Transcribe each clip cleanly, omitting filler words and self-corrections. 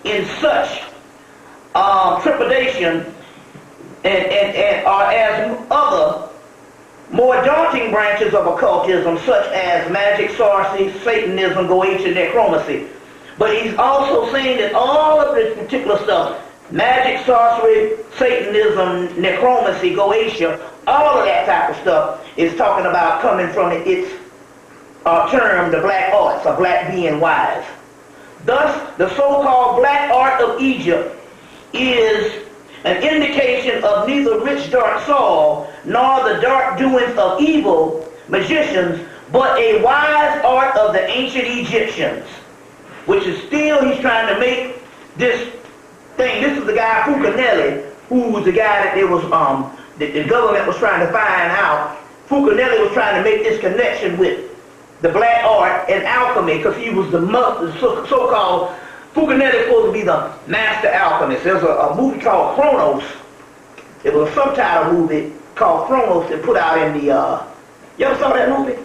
in such trepidation and are as other more daunting branches of occultism, such as magic, sorcery, Satanism, Goetia, necromancy. But he's also saying that all of this particular stuff, magic, sorcery, Satanism, necromancy, Goetia, all of that type of stuff is talking about coming from its term, the black arts, or black being wise. Thus, the so-called black art of Egypt is an indication of neither rich dark soil nor the dark doings of evil magicians, but a wise art of the ancient Egyptians, which is still, he's trying to make this thing. This is the guy Fucanelli, who was the guy that there was the government was trying to find out. Fucanelli was trying to make this connection with the black art and alchemy, because he was the so-called, Fucanelli is supposed to be the master alchemist. There's a movie called Chronos. It was a subtitle movie called Chronos that put out in the, you ever saw that movie?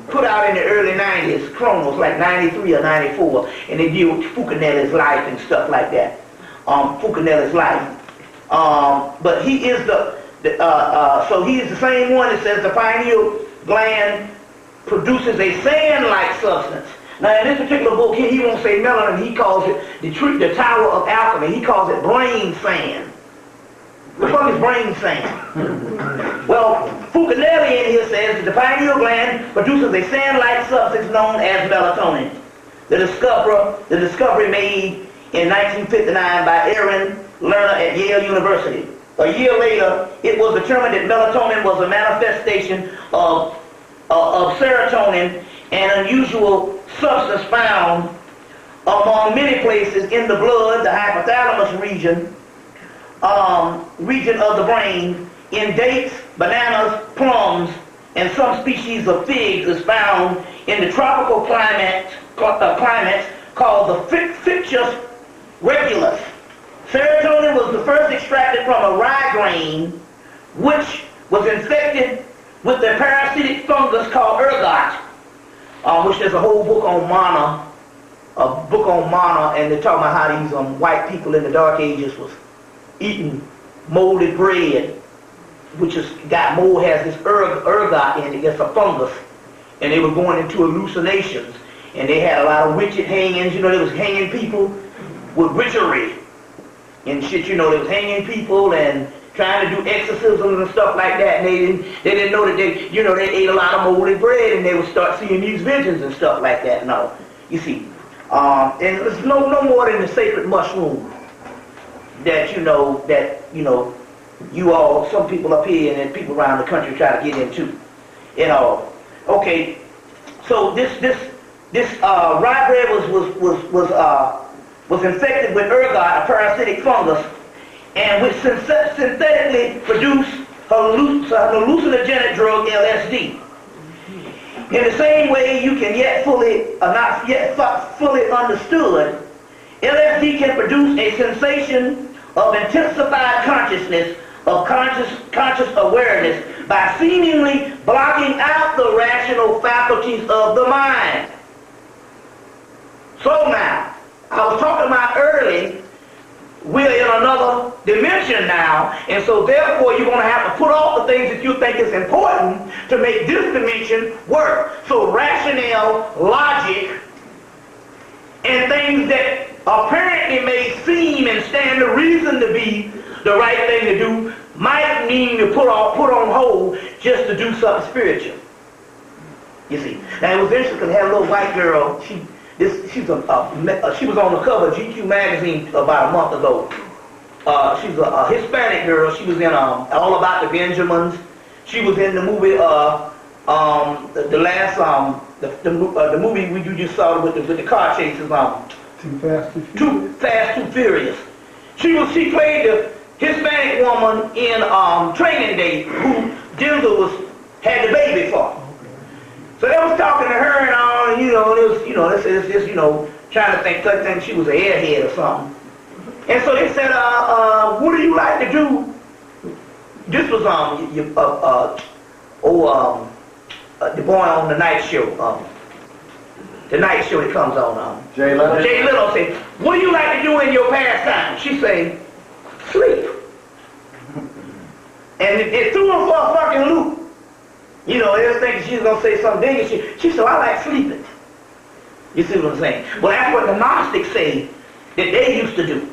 Put out in the early 90s, Chronos, like 93 or 94, and they deal with Fucanelli's life and stuff like that. Fucanelli's life. But he is so he is the same one that says the pineal gland produces a sand-like substance. Now in this particular book here, he won't say melanin, he calls it the Tower of Alchemy. He calls it brain sand. What the fuck is brain sand? Well, Fucanelli in here says that the pineal gland produces a sand-like substance known as melatonin. The discovery made in 1959 by Aaron Lerner at Yale University. A year later, it was determined that melatonin was a manifestation of serotonin, an unusual substance found among many places in the blood, the hypothalamus region of the brain, in dates, bananas, plums, and some species of figs is found in the tropical climates called the ficus regulus. Serotonin was the first extracted from a rye grain, which was infected with the parasitic fungus called ergot, which there's a whole book on mana, and they're talking about how these white people in the Dark Ages was eating molded bread, which has got mold, has this ergot in it, it's a fungus, and they were going into hallucinations, and they had a lot of witched hangings, you know, they was hanging people with witchery and shit, you know, they was hanging people and trying to do exorcisms and stuff like that, and they didn't know that they ate a lot of molded bread, and they would start seeing these visions and stuff like that. No, you see, and it's no more than the sacred mushroom that you all, some people up here and then people around the country try to get into, you know. Okay, so this rye bread was infected with ergot, a parasitic fungus, and which synthetically produced hallucinogenic drug LSD. In the same way, you can not yet fully understood, LSD can produce a sensation of intensified consciousness, of conscious awareness, by seemingly blocking out the rational faculties of the mind. So now, I was talking about early, we're in another dimension now, and so therefore you're going to have to put off the things that you think is important to make this dimension work. So rationale, logic, and things that apparently may seem and stand to reason to be the right thing to do might mean to put on hold just to do something spiritual. You see. Now it was interesting because I had a little white girl, she was on the cover of GQ magazine about a month ago. She's a Hispanic girl. She was in All About the Benjamins. She was in the movie the movie you just saw with the car chases. Too Fast, Too Furious. She played the Hispanic woman in Training Day who Denzel had the baby for. So they was talking to her and all, and it's just trying to think she was an airhead or something. And so they said, what do you like to do? This was the boy on the night show. The night show that comes on. Jay Leno. Jay Leno said, what do you like to do in your pastime? She say, sleep. And it threw her for a fucking loop. You know, they was thinking she was going to say something big, and she said, I like sleeping. You see what I'm saying? Well, that's what the Gnostics say that they used to do.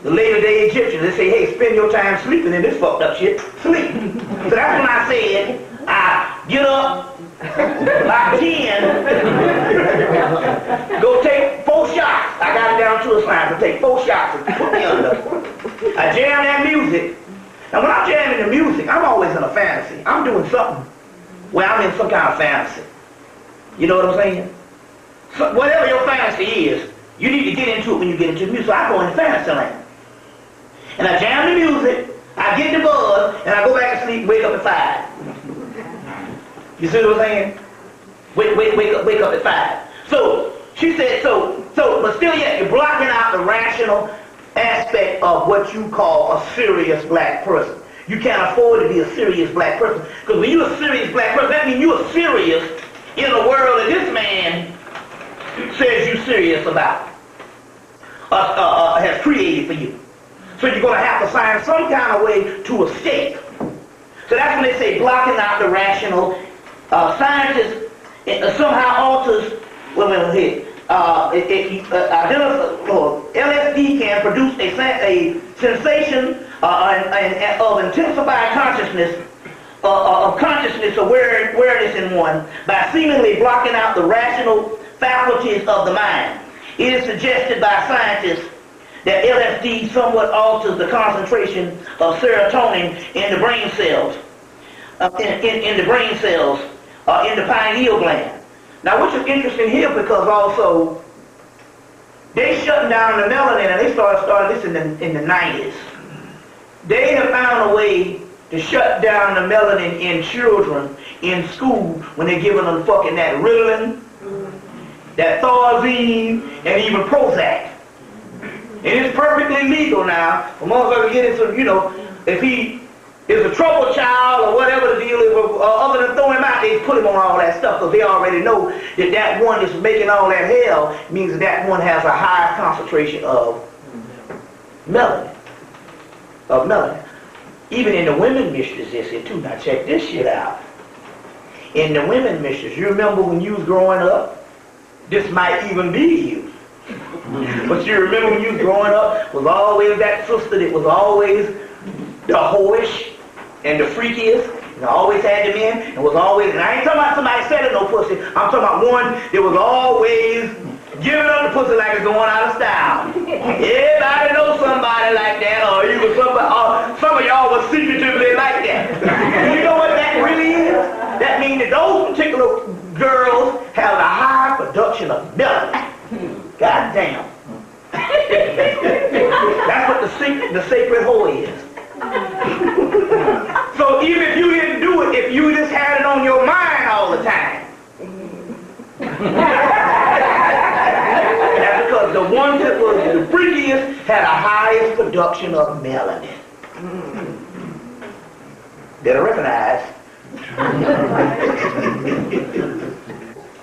The later day Egyptians, they say, hey, spend your time sleeping in this fucked up shit. Sleep. So that's when I said, I get up, by 10, go take 4 shots. I got it down to a science. I take 4 shots and put me under. I jam that music. And when I'm jamming the music, I'm always in a fantasy. I'm doing something where I'm in some kind of fantasy. You know what I'm saying? So whatever your fantasy is, you need to get into it when you get into the music. So I go in fantasy land. And I jam the music, I get the buzz, and I go back to sleep and wake up at 5. You see what I'm saying? Wake up at 5. So she said, but still yet, you're blocking out the rational aspect of what you call a serious black person. You can't afford to be a serious black person. Because when you're a serious black person, that means you're serious in a world that this man says you're serious about, has created for you. So you're going to have to find some kind of way to escape. So that's when they say blocking out the rational. Scientists somehow alters, LSD can produce a sensation of intensified consciousness, of consciousness awareness in one by seemingly blocking out the rational faculties of the mind. It is suggested by scientists that LSD somewhat alters the concentration of serotonin in the brain cells, in the pineal gland. Now, which is interesting here because also they shut down the melanin, and they started this in the 90s. They have found a way to shut down the melanin in children in school when they're giving them fucking that Ritalin, that Thorazine, and even Prozac. And it's perfectly legal now for motherfuckers to get into, you know, if he is a troubled child or whatever the deal is, other than throw him out, they put him on all that stuff because they already know that that one is making all that hell means that one has a higher concentration of melanin. Even in the women mistress, they say too. Now check this shit out. In the women mistress, you remember when you was growing up? This might even be you. But you remember when you was growing up, was always that sister that was always the whorish and the freakiest, and always had the men, and was always, and I ain't talking about somebody selling no pussy, I'm talking about one that was always giving up the pussy like it's going out of style. Everybody knows somebody like that, or you was somebody, or some of y'all was secretively like that. You know what that really is? That means that those particular girls have a high production of melanin. God damn. That's what the sacred whore is. So even if you didn't do it, if you just had it on your mind all the time. That's because the one that was the freakiest had a highest production of melanin. Better recognize.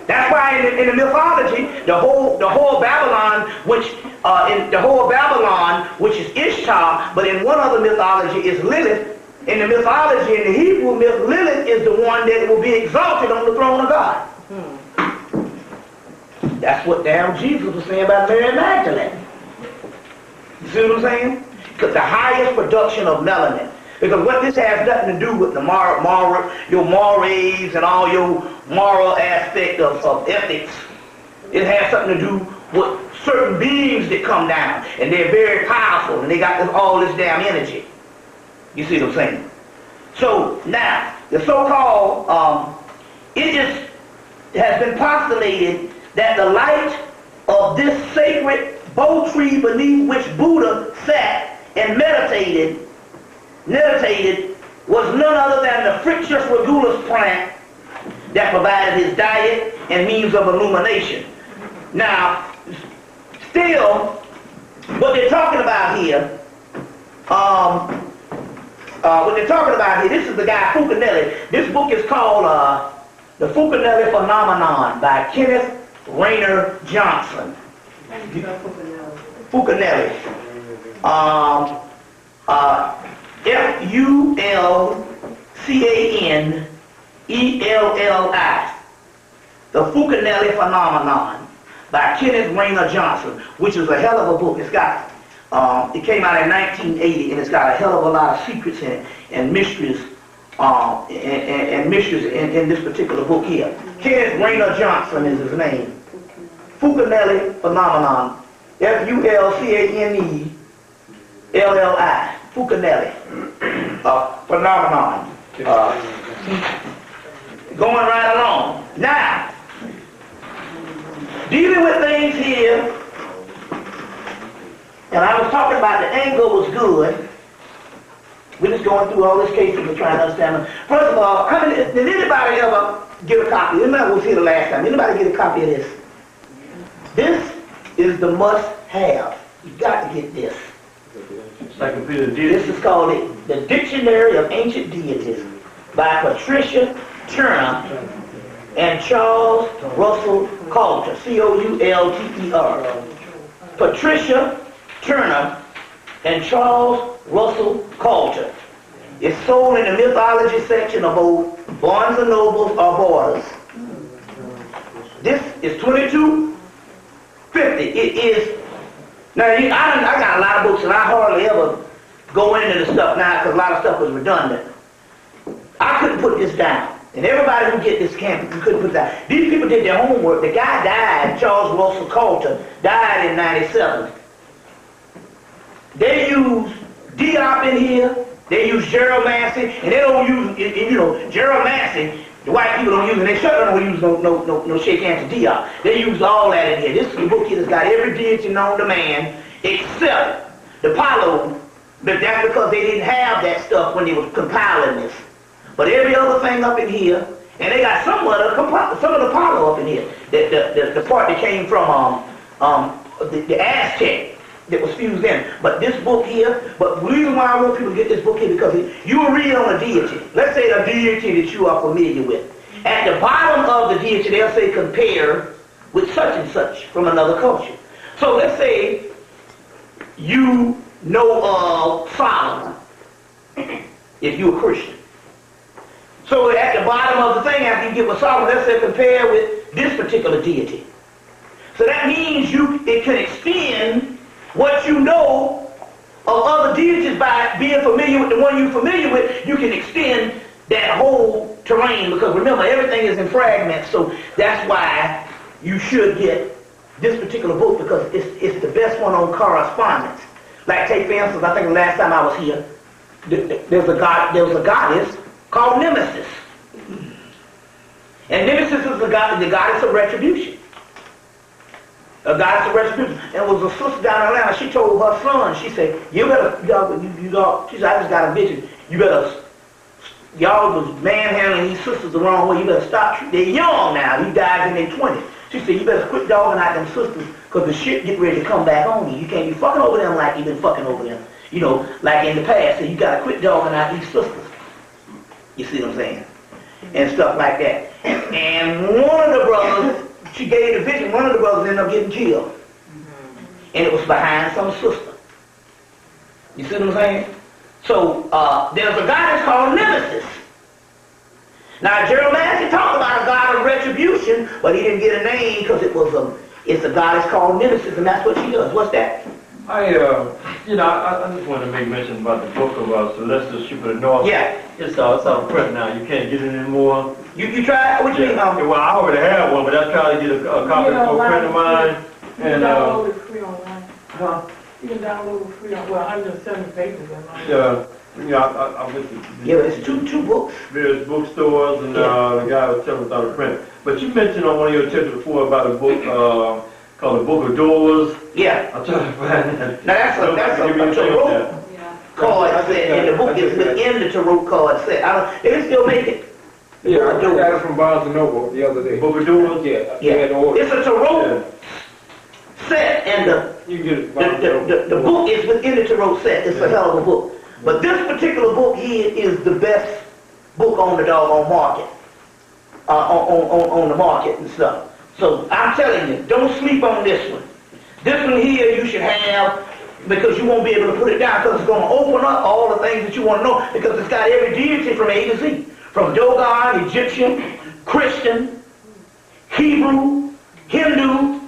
That's why in the mythology, the whole Babylon, which is Ishtar, but in one other mythology is Lilith. In the mythology, in the Hebrew myth, Lilith is the one that will be exalted on the throne of God. That's what damn Jesus was saying about Mary Magdalene. You see what I'm saying? Because the highest production of melanin. Because what this has nothing to do with the your mores and all your moral aspect of ethics. It has something to do with certain beings that come down, and they're very powerful, and they got all this damn energy. You see what I'm saying? So now, the so-called, it has been postulated that the light of this sacred bow tree beneath which Buddha sat and meditated was none other than the Frictus regulus plant that provided his diet and means of illumination. Now, still, what they're talking about here, this is the guy Fucanelli. This book is called The Fucanelli Phenomenon by Kenneth Rainer Johnson. Fucanelli. Fulcanelli. The Fucanelli Phenomenon by Kenneth Rainer Johnson, which is a hell of a book. It's got, it came out in 1980, and it's got a hell of a lot of secrets in it and mysteries, and mysteries in this particular book here. Kenneth Rainer Johnson is his name. Fucanelli Phenomenon. Fulcanelli. Fucanelli. Phenomenon. Going right along. Now, dealing with things here, and I was talking about the angle was good. We're just going through all these cases and trying to understand them. First of all, did anybody ever get a copy? Anybody was here the last time? Anybody get a copy of this? This is the must-have. You got to get this. This is called the Dictionary of Ancient Deities by Patricia Turner and Charles Russell Coulter, Coulter. Patricia Turner and Charles Russell Coulter. It's sold in the mythology section of both Barnes & Nobles or Borders. This is $22.50. It is. Now, I got a lot of books, and I hardly ever go into the stuff now because a lot of stuff was redundant. I couldn't put this down. And everybody who get this camp, you couldn't put it down. These people did their homework. The guy died, Charles Russell Coulter, died in 97. They use Diop in here. They use Gerald Massey, and they don't use, Gerald Massey. The white people don't use it. They certainly don't use no shake hands to Diop. They use all that in here. This is the book here that's got every deity known to man except the Apollo. But that's because they didn't have that stuff when they was compiling this. But every other thing up in here, and they got some of the Apollo up in here. The part that came from the Aztec that was fused in. But this book here, but the reason why I want people to get this book here because you will read on a deity. Let's say the deity that you are familiar with. At the bottom of the deity, they'll say compare with such and such from another culture. So let's say you know of Solomon, if you're a Christian. So at the bottom of the thing, after you get with Solomon, let's say compare with this particular deity. So that means it can extend what you know of other deities by being familiar with the one you're familiar with. You can extend that whole terrain because remember, everything is in fragments. So that's why you should get this particular book because it's the best one on correspondence. Like take for instance, I think the last time I was here, there was a goddess called Nemesis. And Nemesis is the goddess of retribution. A goddess of retribution. And it was a sister down in Atlanta. She told her son, she said, she said, I just got a vision. Y'all was manhandling these sisters the wrong way. You better stop. They're young now. He died in their 20s. She said, you better quit dogging out them sisters because the shit get ready to come back on you. You can't be fucking over them like you've been fucking over them. Like in the past. So you got to quit dogging out these sisters. You see what I'm saying? And stuff like that. And one of the brothers, she gave the vision, one of the brothers ended up getting killed. And it was behind some sister. You see what I'm saying? So, there's a goddess called Nemesis. Now, Gerald Massey talked about a god of retribution, but he didn't get a name because it's a goddess called Nemesis, and that's what she does. What's that? I just wanted to make mention about the book of Celestial Ship of the North. Yeah. It's out of print now. You can't get it anymore. You tried? What you mean? Well, I already have one, but I tried to get a copy for a friend of mine. You can download it free online. Huh? You can download it free online. Well, 170 pages online. Yeah. I went to it's two books. Various bookstores, and the guy was telling me about the print. But you mentioned on one of your tips before about a book called The Book of Doors. Yeah. I'm trying to find that. Now that's a tarot card set, and the book is within the tarot card set. They can still make it. Yeah, I got it from Barnes & Noble the other day. Book of Doors? Yeah. It's a tarot set, and the book is within the tarot set. It's a hell of a book. But this particular book here is the best book on the doggone market. On the market and stuff. So I'm telling you, don't sleep on this one. This one here you should have, because you won't be able to put it down, because it's going to open up all the things that you want to know, because it's got every deity from A to Z. From Dogon, Egyptian, Christian, Hebrew, Hindu,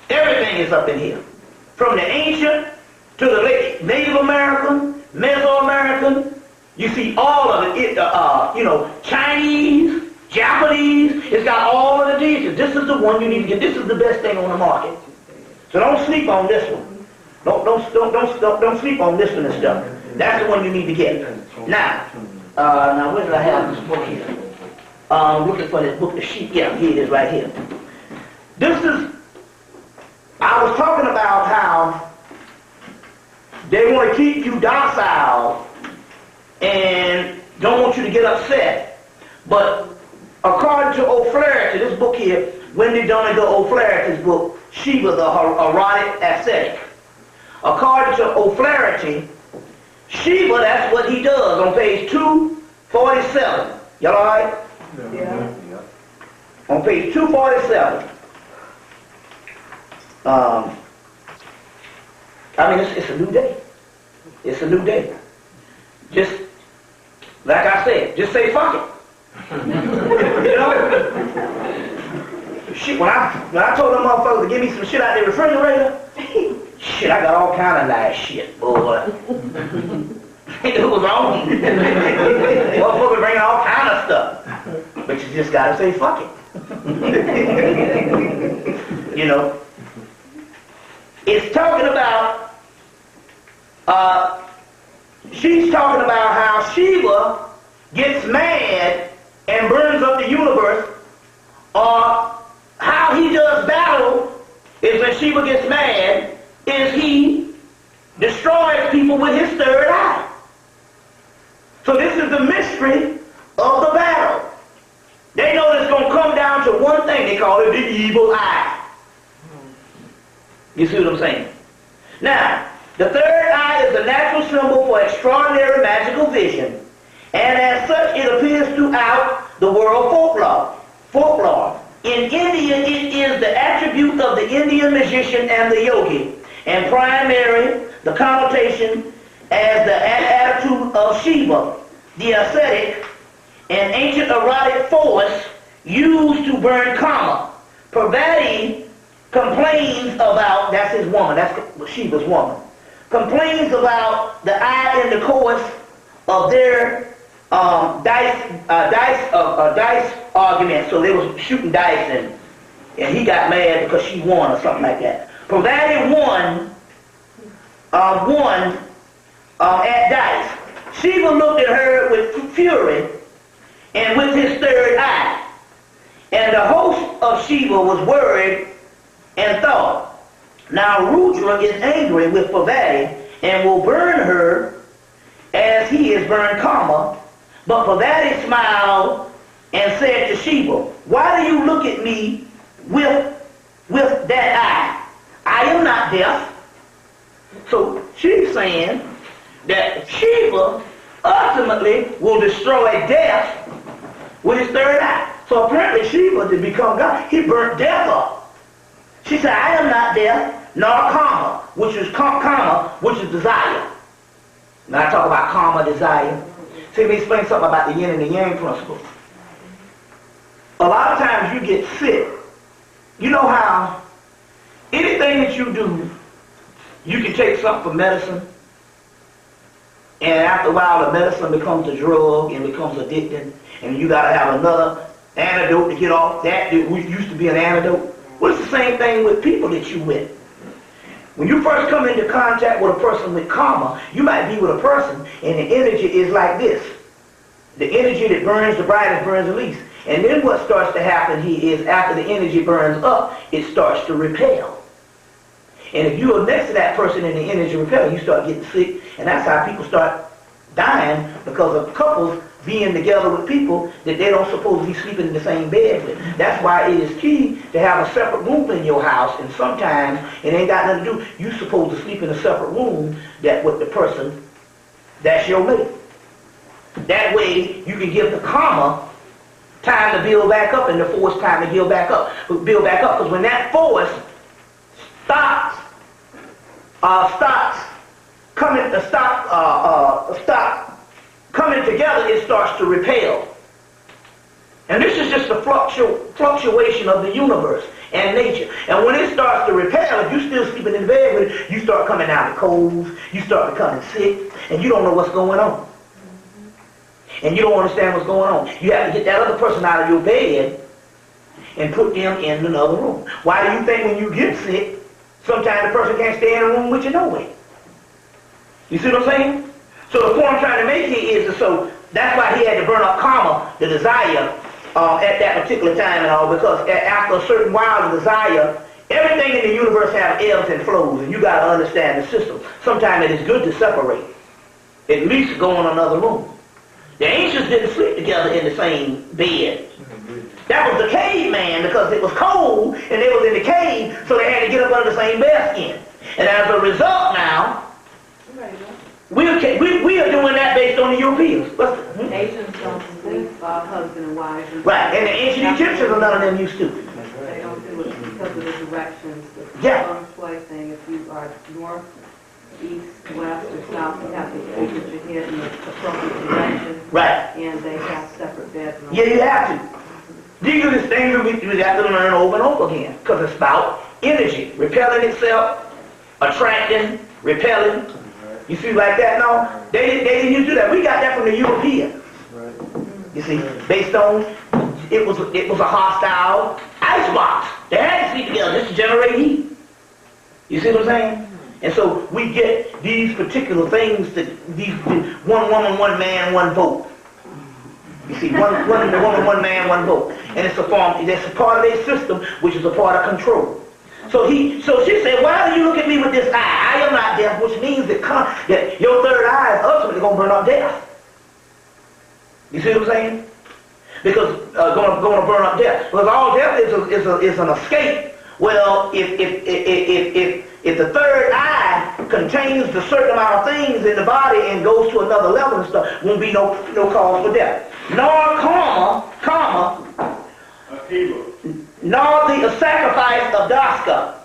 everything is up in here. From the ancient to the late Native American, Mesoamerican, you see all of it, Chinese, Japanese, it's got all of the deities. This is the one you need to get. This is the best thing on the market. So don't sleep on this one. Don't sleep on this one and stuff. That's the one you need to get. Now where did I have this book here? Looking for this book, the sheep. Yeah, here it is right here. I was talking about how they want to keep you docile and don't want you to get upset. But according to O'Flaherty, this book here, Wendy Donegal O'Flaherty's book, Shiva, the Erotic Ascetic. According to O'Flaherty, Shiva, that's what he does on page 247. Y'all all right? Yeah. On page 247. It's a new day. It's a new day. Just, like I said, just say fuck it. You know? Shit, when I told them motherfuckers to give me some shit out the refrigerator, shit, I got all kind of nice shit, boy. It was wrong. Motherfuckers bringing all kind of stuff. But you just gotta say fuck it. You know? It's talking about, she's talking about how Shiva gets mad and burns up the universe, or how he does battle is when Shiva gets mad, is he destroys people with his third eye. So this is the mystery of the battle. They know it's going to come down to one thing. They call it the evil eye. You see what I'm saying? Now, the third eye is a natural symbol for extraordinary magical vision, and as such it appears throughout the world folklore. In India, it is the attribute of the Indian magician and the yogi, and primary the connotation as the attitude of Shiva, the ascetic, an ancient erotic force used to burn karma. Parvati complains about, that's his woman, that's Shiva's woman, complains about the eye in the course of their dice argument. So they was shooting dice and he got mad because she won or something like that. Parvati won at dice. Shiva looked at her with fury and with his third eye. And the host of Shiva was worried and thought, now Rudra is angry with Parvati and will burn her as he has burned Kama. But Parvati smiled and said to Shiva, why do you look at me with that eye? I am not deaf. So she's saying that Shiva ultimately will destroy death with his third eye. So apparently Shiva, to become God, he burnt death up. She said, I am not death, nor karma, which is desire. Now I talk about karma, desire. See, let me explain something about the yin and the yang principle. A lot of times you get sick. You know how anything that you do, you can take something for medicine, and after a while the medicine becomes a drug and becomes addicting, and you got to have another antidote to get off that which used to be an antidote. Well, it's the same thing with people that you with. When you first come into contact with a person with karma, you might be with a person and the energy is like this. The energy that burns the brightest burns the least. And then what starts to happen here is after the energy burns up, it starts to repel. And if you are next to that person and the energy repels, you start getting sick, and that's how people start dying, because of couples being together with people that they don't supposed to be sleeping in the same bed with. That's why it is key to have a separate room in your house, and sometimes it ain't got nothing to do. You're supposed to sleep in a separate room that with the person that's your mate. That way you can give the karma time to build back up, and the force time to build back up. Because when that force stops coming together, it starts to repel. And this is just the fluctuation of the universe and nature. And when it starts to repel, if you're still sleeping in bed with it, you start coming out of colds, you start becoming sick, and you don't know what's going on. And you don't understand what's going on. You have to get that other person out of your bed and put them in another room. Why do you think when you get sick, sometimes the person can't stay in a room with you no way? You see what I'm saying? So the point I'm trying to make here is, so that's why he had to burn up karma, the desire, at that particular time and all, because after a certain while of desire, everything in the universe has ebbs and flows, and you got to understand the system. Sometimes it is good to separate, at least go in another room. The ancients didn't sleep together in the same bed. That was the caveman, because it was cold and they was in the cave, so they had to get up under the same bearskin. And as a result now, we are doing that based on the Europeans. Asians don't sleep husband and wife. Right, and the ancient Egyptians are none of them used to. They don't do it because of the directions. Yeah. The feng shui thing, if you are north, east, west, or south, you have to focus your head in the appropriate direction. Right. And they have separate bedrooms. Yeah, you have to. These are the things we have to learn over and over again, because it's about energy, repelling itself, attracting, repelling. You see like that now? They didn't used to do that. We got that from the Europeans. You see, based on it was a hostile icebox. They had to sleep together just to generate heat. You see what I'm saying? And so we get these particular things that these one woman, one man, one vote. You see, one woman, one man, one vote. And it's a part of their system, which is a part of control. So she said, why do you look at me with this eye? I am not deaf, which means that your third eye is ultimately going to burn up death. You see what I'm saying? Because going to burn up death. Because all death is an escape. Well, if the third eye contains a certain amount of things in the body and goes to another level and stuff, won't be no cause for death. Nor karma, Atiba. nor the sacrifice of Daska,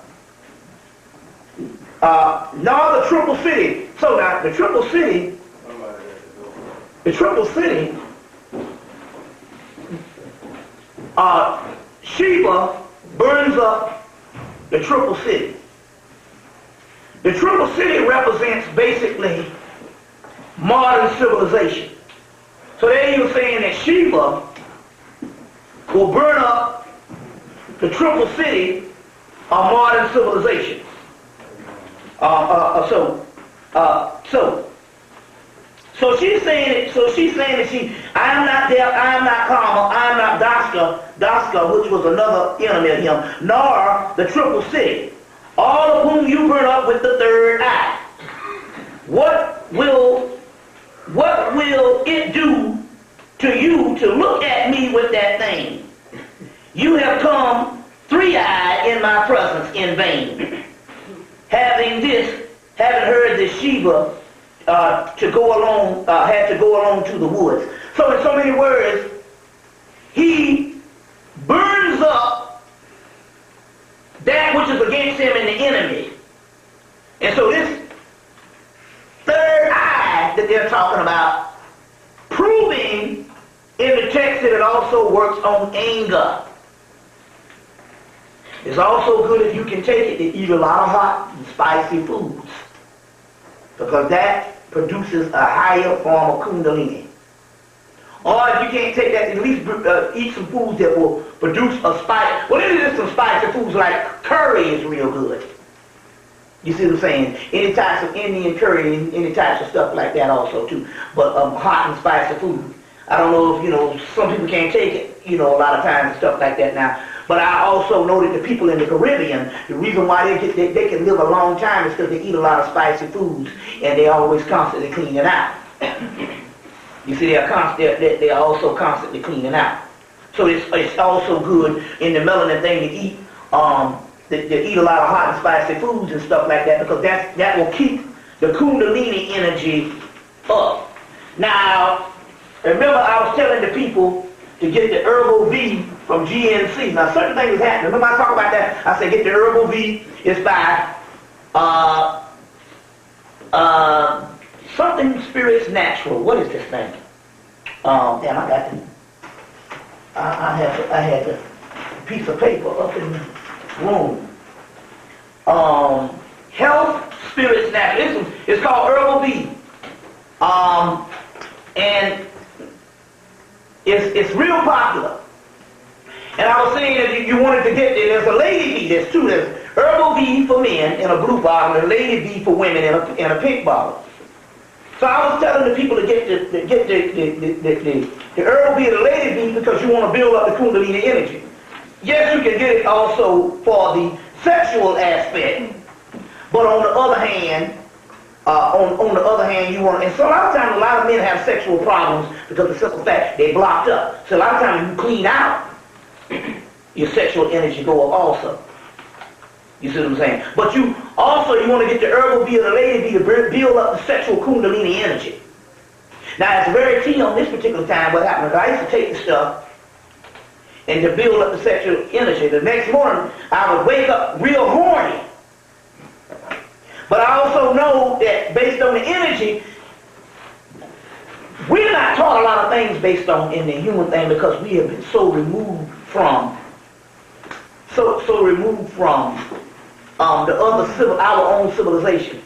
nor the triple city. So now the triple city, Shiva burns up the triple city. The triple city represents basically modern civilization. So they were saying that Shiva will burn up the triple city of modern civilization. So she's saying that I am not deaf, I am not karma, I am not Daska, which was another enemy of him, nor the triple city, all of whom you burn up with the third eye. What will it do to you to look at me with that thing? You have come three-eyed in my presence in vain, having heard that Shiva had to go along to the woods. So in so many words, he burns up that which is against him and the enemy. And so this third eye that they're talking about, proving in the text that it also works on anger. It's also good if you can take it to eat a lot of hot and spicy foods, because that produces a higher form of kundalini. Or if you can't take that, at least eat some foods that will produce a spice. Well, there's some spicy foods like curry is real good. You see what I'm saying? Any types of Indian curry, any types of stuff like that also too. But hot and spicy food. I don't know if, some people can't take it, a lot of times and stuff like that now. But I also know that the people in the Caribbean, the reason why they can live a long time is because they eat a lot of spicy foods and they're always constantly cleaning out. You see, they're also constantly cleaning out. So it's also good in the melanin thing to eat. They eat a lot of hot and spicy foods and stuff like that, because that will keep the kundalini energy up. Now, remember I was telling the people to get the herbal V from GNC. Now certain things is happening. Remember I talk about that? I said get the herbal V. It's by something spirits natural. What is this thing? Damn, I got the. I had the piece of paper up in the room. Health spirits natural. It's called herbal V. And it's real popular. And I was saying that you wanted to get there. There's a lady V. There's two. There's herbal V for men in a blue bottle, and a lady V for women in a pink bottle. So I was telling the people to get the herbal V or the lady V because you want to build up the Kundalini energy. Yes, you can get it also for the sexual aspect, but on the other hand, you want, and so a lot of times a lot of men have sexual problems because of the simple fact they blocked up. So a lot of times you clean out, your sexual energy go up also. You see what I'm saying? But you want to get the herbal V or the lady V to build up the sexual Kundalini energy. Now it's very key on this particular time what happened. I used to take the stuff and to build up the sexual energy. The next morning I would wake up real horny. But I also know that based on the energy, we're not taught a lot of things based on in the human thing because we have been so removed from the other our own civilization.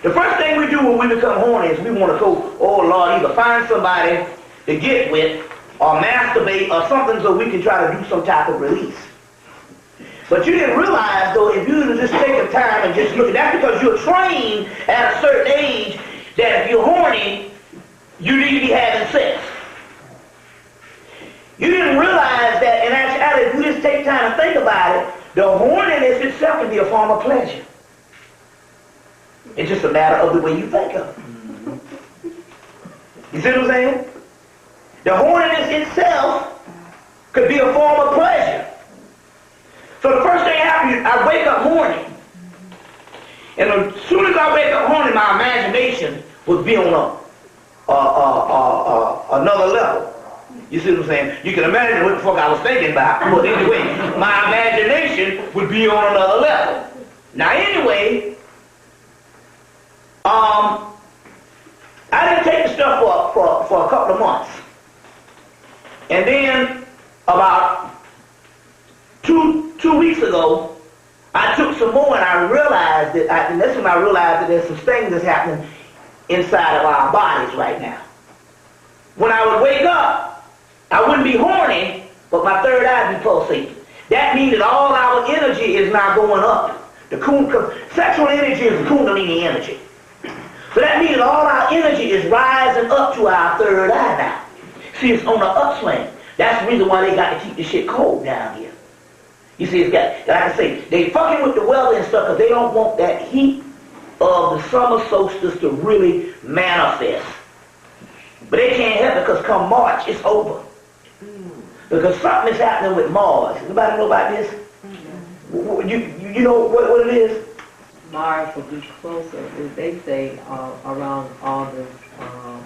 The first thing we do when we become horny is we want to go, oh Lord, either find somebody to get with or masturbate or something so we can try to do some type of release. But you didn't realize, though, if you just take the time and just look at that, because you're trained at a certain age that if you're horny, you need to be having sex. You didn't realize that in actuality, if you just take time to think about it, the horniness itself can be a form of pleasure. It's just a matter of the way you think of it. You see what I'm saying? The horniness itself could be a form of pleasure. So the first thing happens, I wake up horny. And as soon as I wake up horny, my imagination would be on another level. You see what I'm saying? You can imagine what the fuck I was thinking about. But anyway, my imagination would be on another level. Now anyway, I didn't take the stuff for a couple of months. And then about two weeks ago, I took some more and I realized that, and that's when I realized that there's some things that's happening inside of our bodies right now. When I would wake up, I wouldn't be horny, but my third eye would be pulsating. That means that all our energy is now going up. Sexual energy is Kundalini energy. So that means that all our energy is rising up to our third eye now. See, it's on the upswing. That's the reason why they got to keep this shit cold down here. You see, it's got, like I say, they fucking with the weather and stuff because they don't want that heat of the summer solstice to really manifest. But they can't help it because come March, it's over. Because something is happening with Mars. Anybody know about this? You know what it is? Mars will be closer, they say, around August,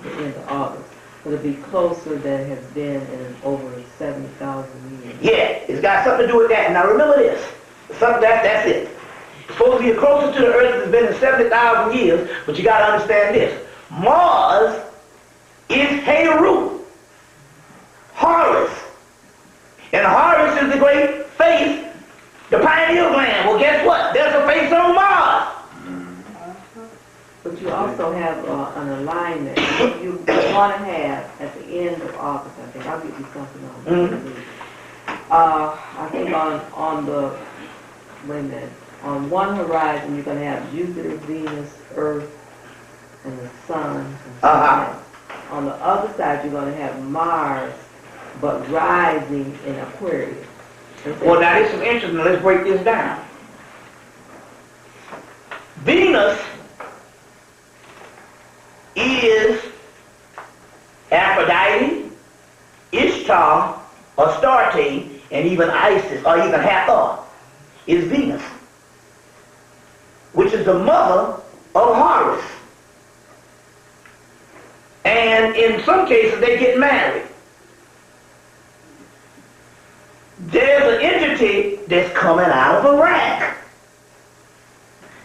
the end of August. It'll be closer than it has been in over 70,000 years. Yeah, it's got something to do with that. Now remember this. That's it. It's supposed to be closer to the Earth than it's been in 70,000 years, but you got to understand this. Mars is Heru, Horus. And Horus is the great face, the pineal gland. Well, guess what? There's a face on Mars. But you also have an alignment you want to have at the end of August. I think I'll give you something on that. I think on the, wait a minute, on one horizon you're going to have Jupiter, Venus, Earth, and the Sun. And on the other side you're going to have Mars, but rising in Aquarius. Well, now this is interesting. Let's break this down. Venus is Aphrodite, Ishtar, Astarte, and even Isis, or even Hathor, is Venus, which is the mother of Horus. And in some cases, they get married. there's an entity that's coming out of Iraq.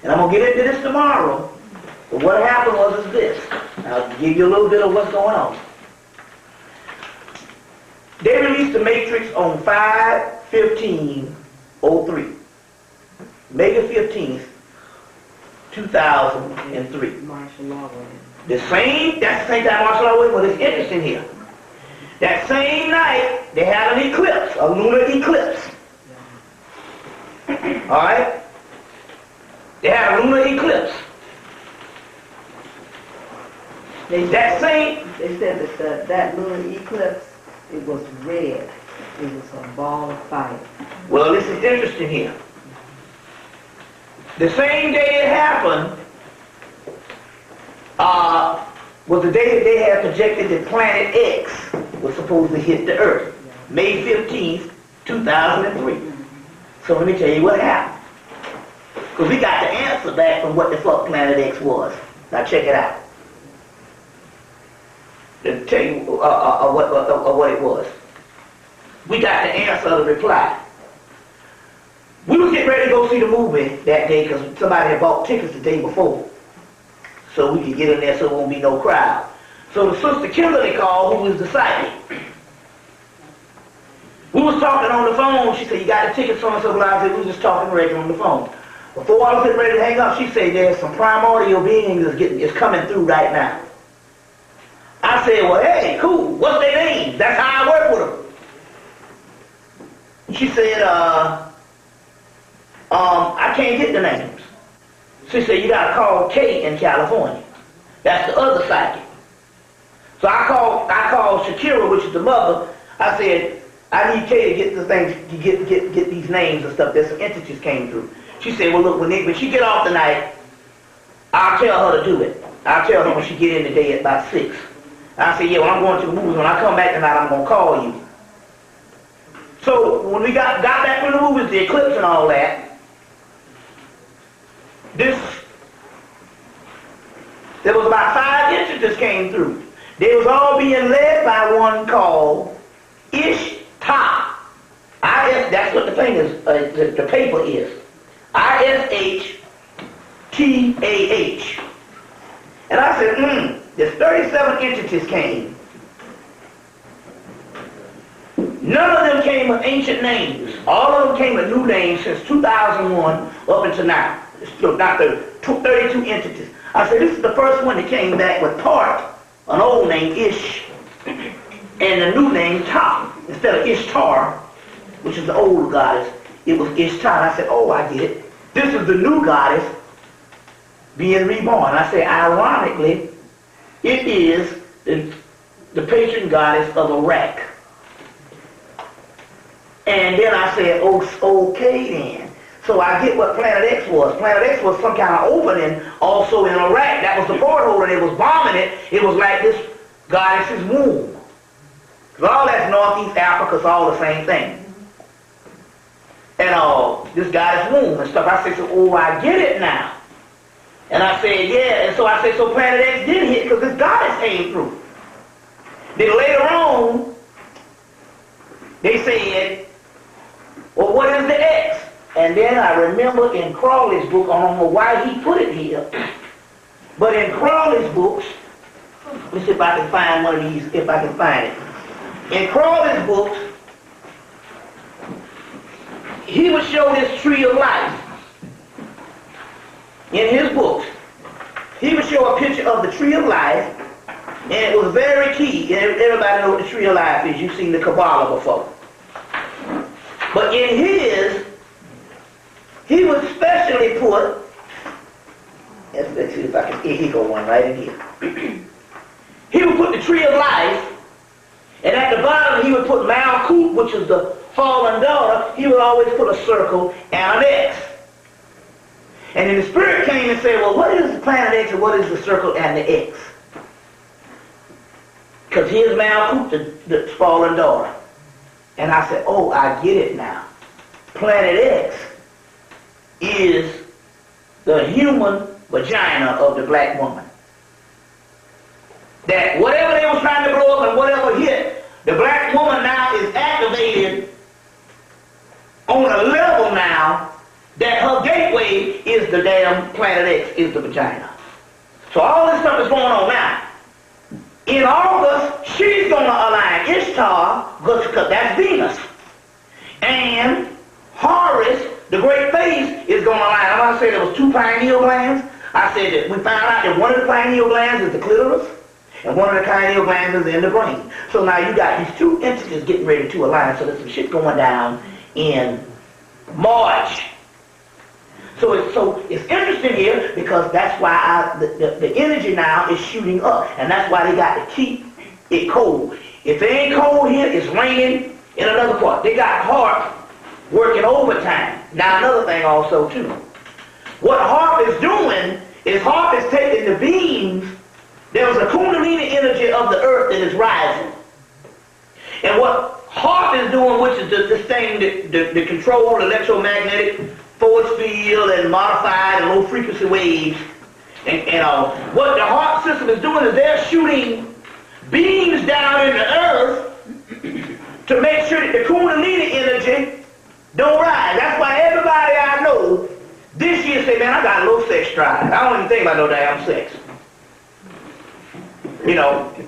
And I'm going to get into this tomorrow. But what happened was this. I'll give you a little bit of what's going on. They released the Matrix on 5/15/03. May the 15th, 2003. Martial law. That's the same time martial law was, but it's interesting here. That same night, they had an eclipse, a lunar eclipse. Alright? They had a lunar eclipse. They said that that lunar eclipse, it was red. It was a ball of fire. Well, this is interesting here. The same day it happened was the day that they had projected that Planet X was supposed to hit the Earth. May 15th, 2003. So let me tell you what happened. Because we got the answer back from what the fuck Planet X was. Now check it out. To tell you what it was. We got the answer of the reply. We was getting ready to go see the movie that day because somebody had bought tickets the day before. So we could get in there so there won't be no crowd. So the sister Kimberly called, who was the psychic. We was talking on the phone. She said, you got the tickets on? So I said, we was just talking regular on the phone. Before I was getting ready to hang up, she said, there's some primordial beings is coming through right now. I said, well, hey, cool. What's their name? That's how I work with them. She said, I can't get the names. She said, you got to call Kate in California. That's the other psychic. So I called Shakira, which is the mother. I said, I need Kate to get the things, to get these names and stuff. There's some entities came through. She said, well, look, when she get off tonight, I'll tell her to do it. I'll tell her when she get in today at about 6. I said, yeah, well, I'm going to the movies. When I come back tonight, I'm going to call you. So when we got back from the movies, the eclipse and all that, there was about 5 entities came through. They was all being led by one called Ishtar. That's what the thing is, the paper is. ISHTAH. And I said, there's 37 entities came. None of them came with ancient names. All of them came with new names since 2001 up until now. Not 32 entities. I said, this is the first one that came back with part, an old name, Ish, and a new name, Ta. Instead of Ishtar, which is the old goddess, it was Ishtar. I said, oh, I get it. This is the new goddess being reborn. I say, ironically, it is the patron goddess of Iraq. And then I said, oh, okay then. So I get what Planet X was. Planet X was some kind of opening also in Iraq. That was the porthole, and they was bombing it. It was like this goddess's womb. Because all that's Northeast Africa, it's all the same thing. And this goddess womb and stuff. I said, so, oh, I get it now. And I said, yeah. And so I said, so Planet X did hit because this goddess came through. Then later on, they said, well, what is the X? And then I remember in Crawley's book, I don't know why he put it here, but in Crawley's books, let's see if I can find one of these, if I can find it. In Crawley's books, he would show this tree of life. In his books, he would show a picture of the tree of life, and it was very key. Everybody knows what the tree of life is. You've seen the Kabbalah before. But in his, he would specially put, let's see if I can, here go one right in here. He would put the tree of life, and at the bottom he would put Malkut, which is the fallen daughter. He would always put a circle and an X. And then the spirit came and said, well, what is the planet X and what is the circle and the X? Because here's Malkut, the fallen daughter. And I said, oh, I get it now. Planet X is the human vagina of the black woman. That whatever they was trying to blow up and whatever hit, the black woman now is activated on a level now that her gateway is the damn planet X, is the vagina. So all this stuff is going on now. In August, she's going to align Ishtar, because that's Venus. And Horus, the great face, is going to align. I'm going to say there was 2 pineal glands. I said that we found out that one of the pineal glands is the clitoris, and one of the pineal glands is in the brain. So now you got these 2 entities getting ready to align. So there's some shit going down in March. So it's interesting here because that's why the energy now is shooting up, and that's why they got to keep it cold. If it ain't cold here, it's raining in another part. They got HARP working overtime. Now another thing also too. What HARP is doing is HARP is taking the beams. There was a Kundalini energy of the earth that is rising. And what HARP is doing, which is this thing that control electromagnetic force field and modified and low frequency waves, and what the HARP system is doing is they're shooting beams down in the earth to make sure that the Kundalini energy don't rise. That's why everybody I know this year say, man, I got a low sex drive. I don't even think about no damn sex. Everybody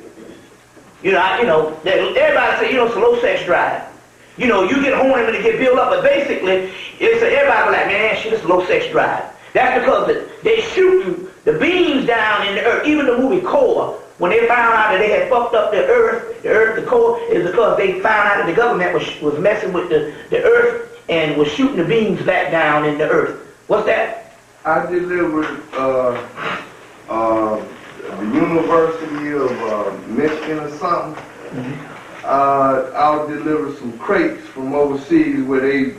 say, it's a low sex drive. You get horny when it get built up, but basically, everybody like, man, shit, it's a low sex drive. That's because they shooting the beams down in the earth. Even the movie Core, when they found out that they had fucked up the core, is because they found out that the government was messing with the earth and was shooting the beams back down in the earth. What's that? I delivered the University of Michigan or something. Mm-hmm. I'll deliver some crates from overseas where they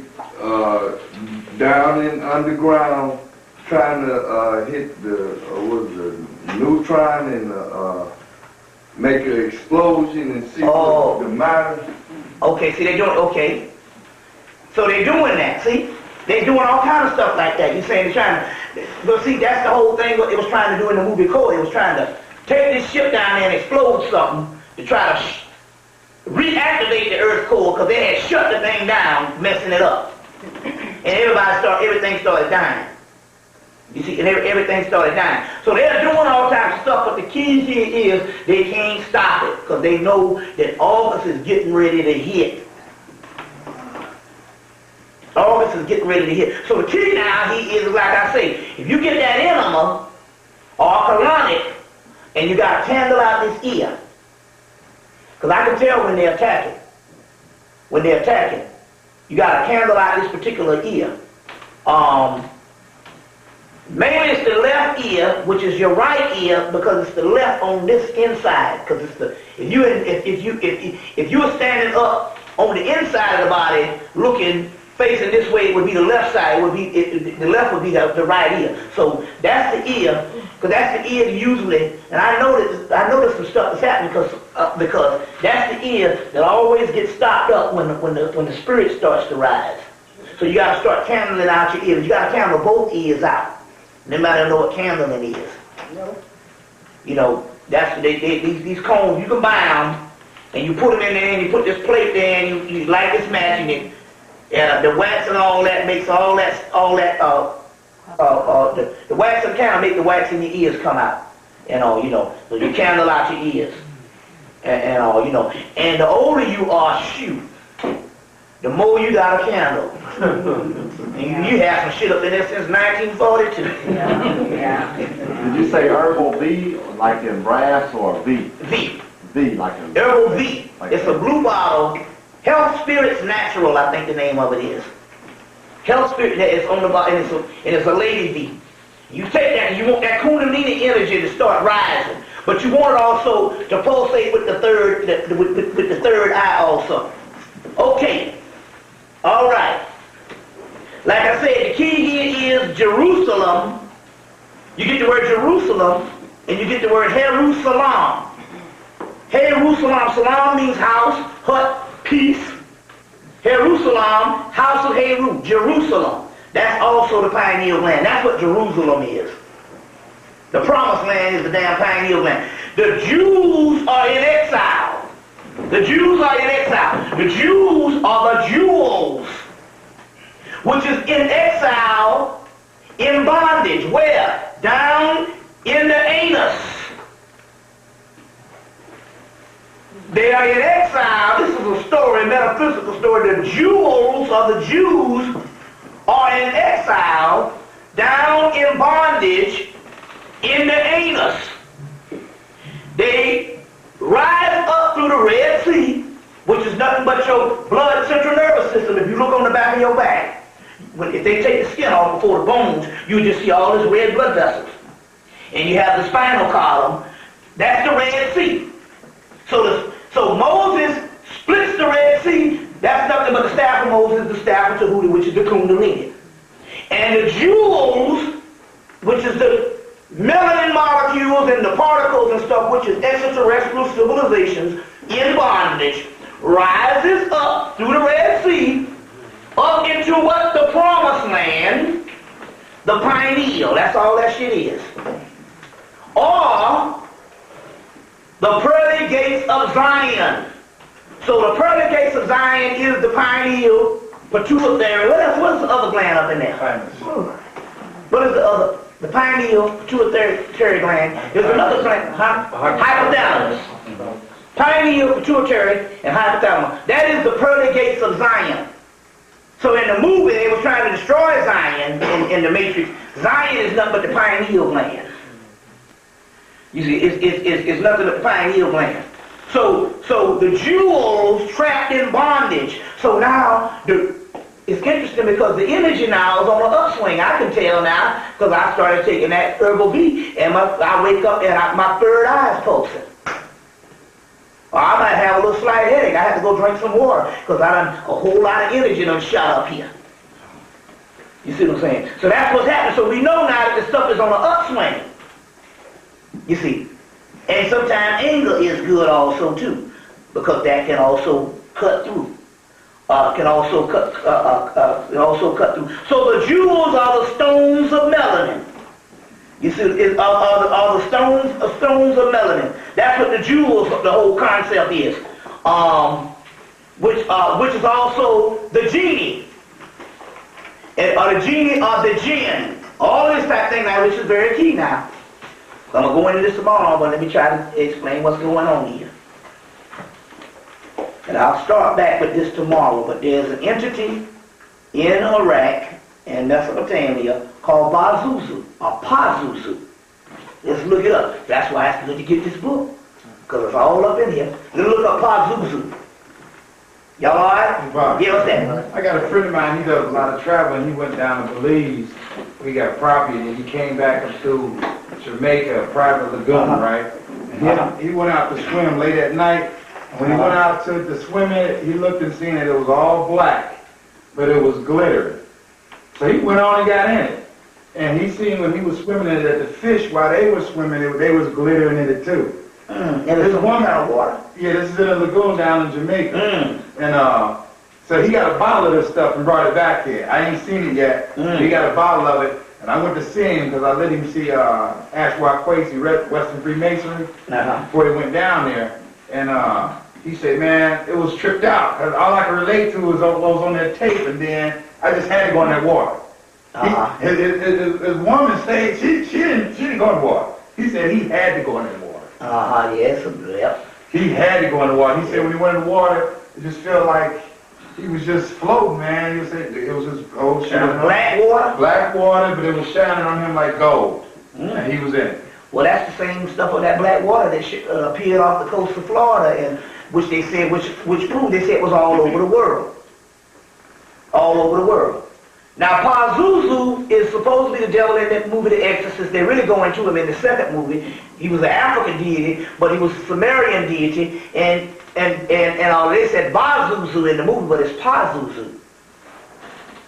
down in underground trying to hit the neutron and make an explosion and see what the matter. Okay, see, they're doing, okay. So they're doing that, see? They're doing all kind of stuff like that. You're saying they're trying to, but see, that's the whole thing what it was trying to do in the movie Core. It was trying to take this ship down there and explode something to try to reactivate the Earth core because they had shut the thing down, messing it up. And everything started dying. You see, and everything started dying. So they're doing all types of stuff, but the key here is they can't stop it because they know that August is getting ready to hit. August is getting ready to hit. So the key now is, like I say, if you get that enema or colonic and you got a candle out this ear, because I can tell when they're attacking. When they're attacking, you got a candle out this particular ear. Maybe it's the left ear, which is your right ear, because it's the left on this inside. Because it's the if you were standing up on the inside of the body, looking facing this way, it would be the left side. It would be the left would be the right ear. So that's the ear, because that's the ear that usually. And I noticed some stuff that's happening because that's the ear that always gets stopped up when the spirit starts to rise. So you got to start candling out your ears. You got to candle both ears out. Nobody know what candling is. That's these cones. You can buy them, and you put them in there, and you put this plate there, and you light this match, and the wax and all that makes the wax and candle make the wax in your ears come out, so you candle out your ears, and the older you are, the more you got a candle. And you have some shit up in there since 1942. Yeah. Did you say herbal V, like in brass, or V? V. V, like in... Herbal V. Like It's that. a blue bottle. Health Spirits Natural, I think the name of it is. Health Spirit, it's on the bottle, and it's a lady V. You take that, and you want that Kundalini energy to start rising, but you want it also to pulsate with the third eye also. Okay. All right. Like I said, the key here is Jerusalem. You get the word Jerusalem, and you get the word Jerusalem. Jerusalem, salam means house, hut, peace. Jerusalem, house of Heru, Jerusalem. That's also the pineal gland. That's what Jerusalem is. The promised land is the damn pineal gland. The Jews are in exile. The Jews are in exile. The Jews are the jewels which is in exile, in bondage. Where? Down in the anus. They are in exile. This is a story, a metaphysical story. The jewels of the Jews are in exile, down in bondage, in the anus. They rise up through the Red Sea, which is nothing but your blood central nervous system. If you look on the back of your back, if they take the skin off before the bones, you just see all these red blood vessels. And you have the spinal column. That's the Red Sea. So Moses splits the Red Sea. That's nothing but the staff of Moses, the staff of Tahuti, which is the Kundalini. And the jewels, which is the melanin molecules and the particles and stuff, which is extraterrestrial civilizations in bondage, rises up through the Red Sea, up into what? The promised land, the pineal. That's all that shit is. Or the pearly gates of Zion. So the pearly gates of Zion is the pineal, pituitary. What else? What's the other gland up in there? What is the other? The pineal, pituitary gland. There's another gland, hypothalamus. Pineal, pituitary, and hypothalamus. That is the pearly gates of Zion. So in the movie, they were trying to destroy Zion in the Matrix. Zion is nothing but the pineal gland. You see, it's nothing but the pineal gland. So the jewels trapped in bondage. So now it's interesting because the energy now is on an upswing. I can tell now because I started taking that herbal B, and I wake up and my third eye is pulsing. Or I might have a little slight headache. I have to go drink some water because a whole lot of energy done shot up here. You see what I'm saying? So that's what's happening. So we know now that the stuff is on an upswing. You see, and sometimes anger is good also too, because that can also cut through. Can also cut through. So the jewels are the stones of melanin. You see, are the stones of melanin. That's what the jewels, the whole concept is. Which is also the genie, or the genie or the jinn. All this type of thing now, which is very key now. I'm going to go into this tomorrow, but let me try to explain what's going on here. And I'll start back with this tomorrow, but there's an entity in Iraq and Mesopotamia called Pazuzu, or Pazuzu. Let's look it up. That's why it's good to get this book, because it's all up in here. Let's look up Pazuzu. Y'all all right? Yeah, what's that? I got a friend of mine, he does a lot of traveling. He went down to Belize. We got property, and he came back up to Jamaica, a private lagoon, right? And he went out to swim late at night. And when he went out to swim in it, he looked and seen that it was all black, but it was glittering. So he went on and got in it. And he seen when he was swimming in it that the fish, while they were swimming, they was glittering in it too. And it's one kind of water. Yeah, this is in a lagoon down in Jamaica. And so he got a bottle of this stuff and brought it back here. I ain't seen it yet. He got a bottle of it. And I went to see him because I let him see Ashwa Kwesi, Western Freemasonry, before he went down there. And he said, man, it was tripped out. Cause all I could relate to was on that tape, and then I just had to go in that water. His woman said she didn't go in the water. He said he had to go in that water. Yes, yep. He had to go in the water. He said when he went in the water, it just felt like he was just floating, man. He said it was just black water? Black water, but it was shining on him like gold. And he was in it. Well, that's the same stuff on that black water that appeared off the coast of Florida, and which they said, which proved they said was all over the world. All over the world. Now, Pazuzu is supposed to be the devil in that movie, The Exorcist. They really go into him in the second movie. He was an African deity, but he was a Sumerian deity, and they said Pazuzu in the movie, but it's Pazuzu.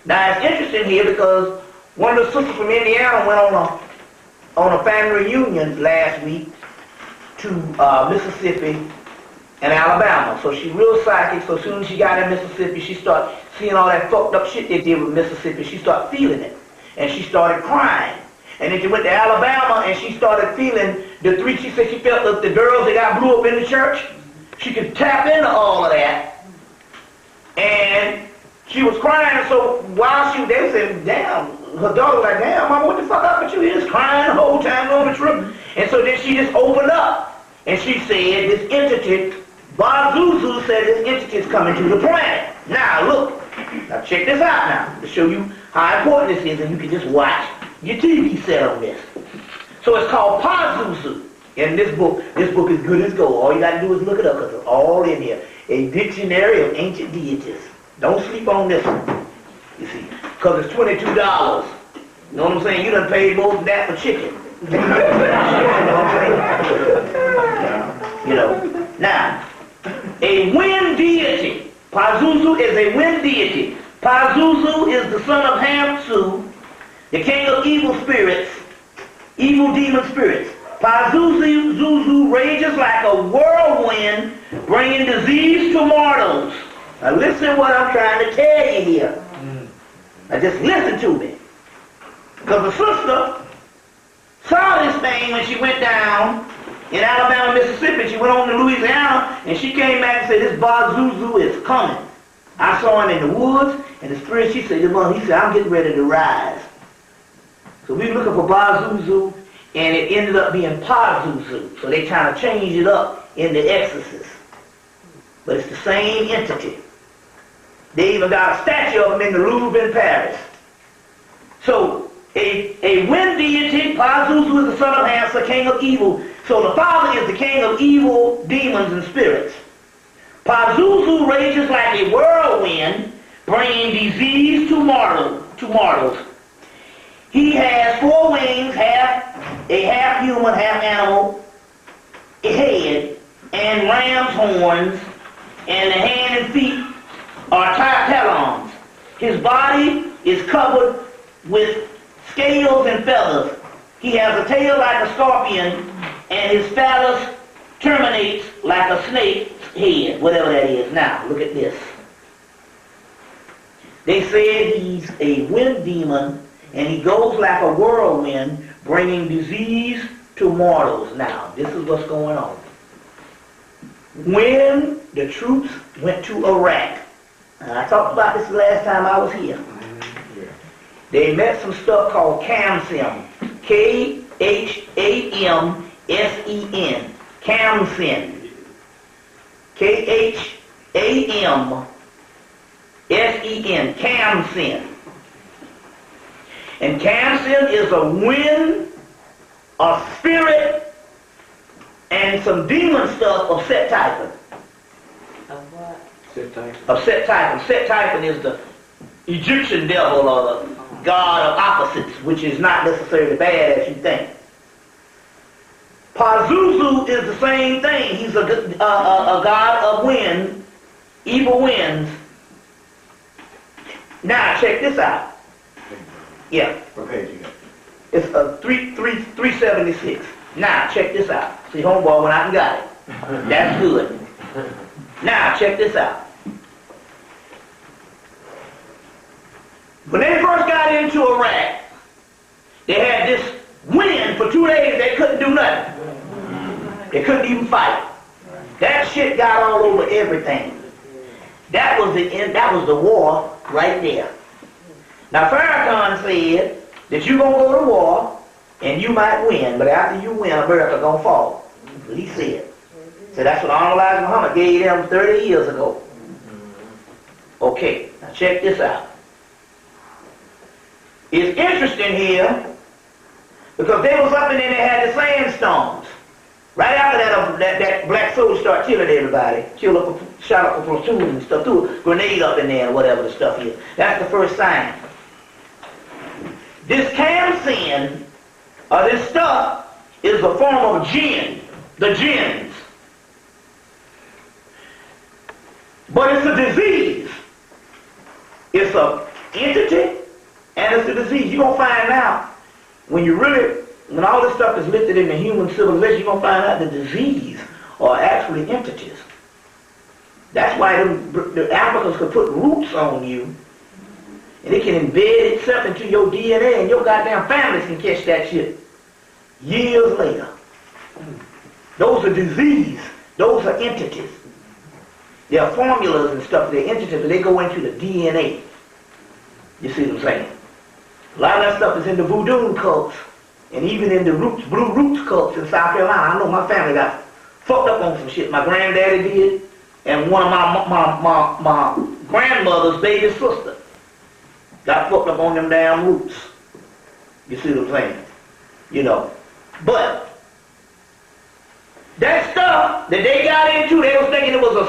Now, it's interesting here because one of the sisters from Indiana went on a family reunion last week to Mississippi and Alabama. So she's real psychic, so as soon as she got in Mississippi, she started seeing all that fucked up shit they did with Mississippi. She started feeling it. And she started crying. And then she went to Alabama and she started feeling she said she felt the girls that got blew up in the church. She could tap into all of that. And She was crying, so while they was saying, damn, her daughter was like, damn, Mama, what the fuck up with you? He was crying the whole time on the trip. And so then she just opened up, and she said, this entity, Bazuzu said this entity is coming to the planet. Now, look, now check this out now, to show you how important this is, and you can just watch your TV set on this. So it's called Pazuzu. In this book is good as gold. All you got to do is look it up, because it's all in here. A dictionary of ancient deities. Don't sleep on this one, you see, because it's $22. You know what I'm saying? You done paid more than that for chicken. You know what I'm saying? Now, a wind deity. Pazuzu is a wind deity. Pazuzu is the son of Hamsu, the king of evil spirits, evil demon spirits. Pazuzu rages like a whirlwind, bringing disease to mortals. Now listen what I'm trying to tell you here. Now just listen to me. Because the sister saw this thing when she went down in Alabama, Mississippi. She went on to Louisiana, and she came back and said, this Bazuzu is coming. I saw him in the woods, and the spirit, she said, he said, I'm getting ready to rise. So we were looking for Bazuzu, and it ended up being Pazuzu. So they kind of changed it up in the Exorcist. But it's the same entity. They even got a statue of him in the Louvre in Paris. So, a wind deity, Pazuzu is the son of Hamsa, king of evil. So the father is the king of evil demons and spirits. Pazuzu rages like a whirlwind, bringing disease to mortals. He has 4 wings, a half human, half animal, a head, and ram's horns, and the hand and feet are talons. His body is covered with scales and feathers. He has a tail like a scorpion, and his phallus terminates like a snake's head, whatever that is. Now, look at this. They said he's a wind demon, and he goes like a whirlwind, bringing disease to mortals. Now, this is what's going on. When the troops went to Iraq, and I talked about this the last time I was here, they met some stuff called Khamsin. K-H-A-M-S-E-N. Khamsin. K-H-A-M-S-E-N. Khamsin. And Khamsin is a wind, a spirit, and some demon stuff of Set Typhon. Of what? Of Set Typhon. Set Typhon is the Egyptian devil or the god of opposites, which is not necessarily bad as you think. Pazuzu is the same thing. He's a god of wind, evil winds. Now check this out. Yeah. What page you got? It's 376. Now check this out. See, homeboy went out and got it. That's good. Now check this out. When they first got into Iraq, they had this wind for 2 days. They couldn't do nothing. They couldn't even fight. That shit got all over everything. That was the end. That was the war right there. Now Farrakhan said that you're gonna go to war and you might win, but after you win, America gonna fall. That's what he said. So that's what Honorable Muhammad gave them 30 years ago. Okay, now check this out. It's interesting here because they was up in there and they had the sandstorms. Right after that black soldier started killing everybody, shot up a platoon and stuff, threw a grenade up in there and whatever the stuff is. That's the first sign. This Khamsin, or this stuff, is a form of jinn, the jinns. But it's a disease. It's an entity, and it's a disease. You're going to find out when all this stuff is lifted in the human civilization, you're going to find out the disease are actually entities. That's why the Africans could put roots on you, and it can embed itself into your DNA, and your goddamn families can catch that shit years later. Those are disease. Those are entities. There are formulas and stuff that they're interested in, but they go into the DNA. You see what I'm saying? A lot of that stuff is in the voodoo cults, and even in the blue roots cults in South Carolina. I know my family got fucked up on some shit. My granddaddy did, and one of my grandmother's baby sister got fucked up on them damn roots. You see what I'm saying? You know. But that stuff that they got into, they was thinking it was a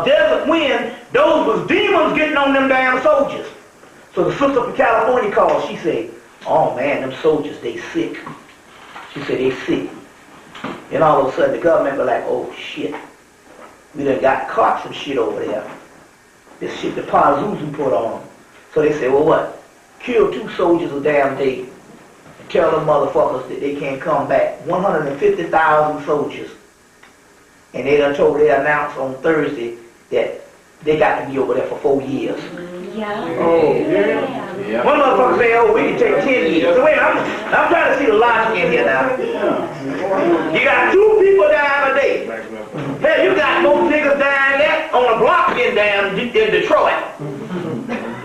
desert wind. Those was demons getting on them damn soldiers. So the sister from California called. She said, "Oh man, them soldiers, they sick." She said, "They sick." And all of a sudden the government was like, "Oh shit, we done got caught some shit over there. This shit the Pazuzu put on them." So they said, "Well what? Kill 2 soldiers a damn day. Tell them motherfuckers that they can't come back." 150,000 soldiers. And they done told, they announced on Thursday that they got to be over there for 4 years. Yeah. Oh, yeah. One motherfucker say, "Oh, we can take 10 years. So wait, I'm trying to see the logic in here now. You got 2 people dying a day. Hell, you got more niggas dying there on a block in damn in Detroit.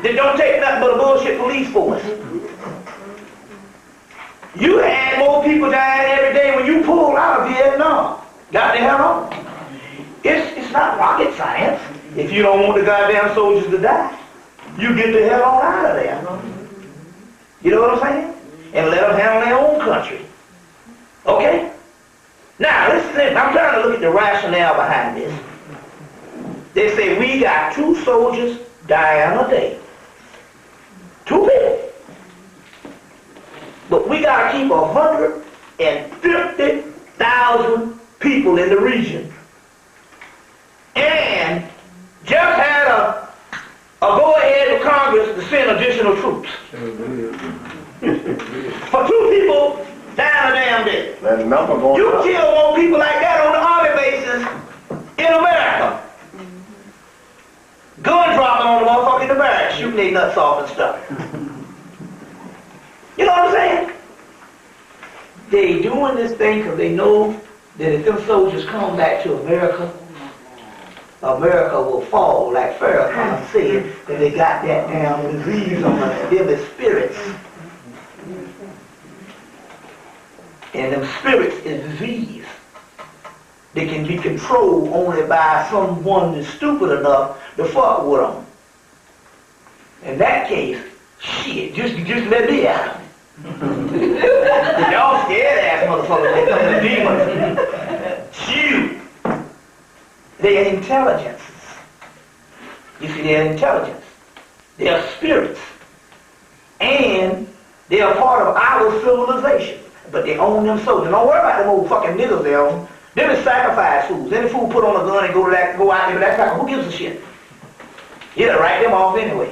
That don't take nothing but a bullshit police force. You had more people dying every day when you pulled out of Vietnam. Got the hell on? It's not rocket science. If you don't want the goddamn soldiers to die, you get the hell on out of there. You know what I'm saying? And let them handle their own country. Okay? Now, listen, I'm trying to look at the rationale behind this. They say we got 2 soldiers dying a day. 2 people. But we got to keep 150,000 people in the region. And just had a go-ahead with Congress to send additional troops. For 2 people dying a damn day. That number going You up. kill more people like that on the army bases in America. Gun dropping on the motherfucker in the barracks, shooting their nuts off and stuff. You know what I'm saying? They doing this thing because they know that if them soldiers come back to America, America will fall, like Farrakhan said, that they got that damn disease on us, them as spirits. And them spirits is disease. They can be controlled only by someone that's stupid enough to fuck with them. In that case, shit, just let me at them. Y'all scared ass motherfuckers, they come to demons. Shoot. They are intelligences. You see, they are intelligence. They are spirits. And they are part of our civilization. But they own them soldiers. Don't worry about them old fucking niggas they own. Them is sacrifice fools. Any fool put on a gun and go out there with that cracker, who gives a shit? You gotta write them off anyway.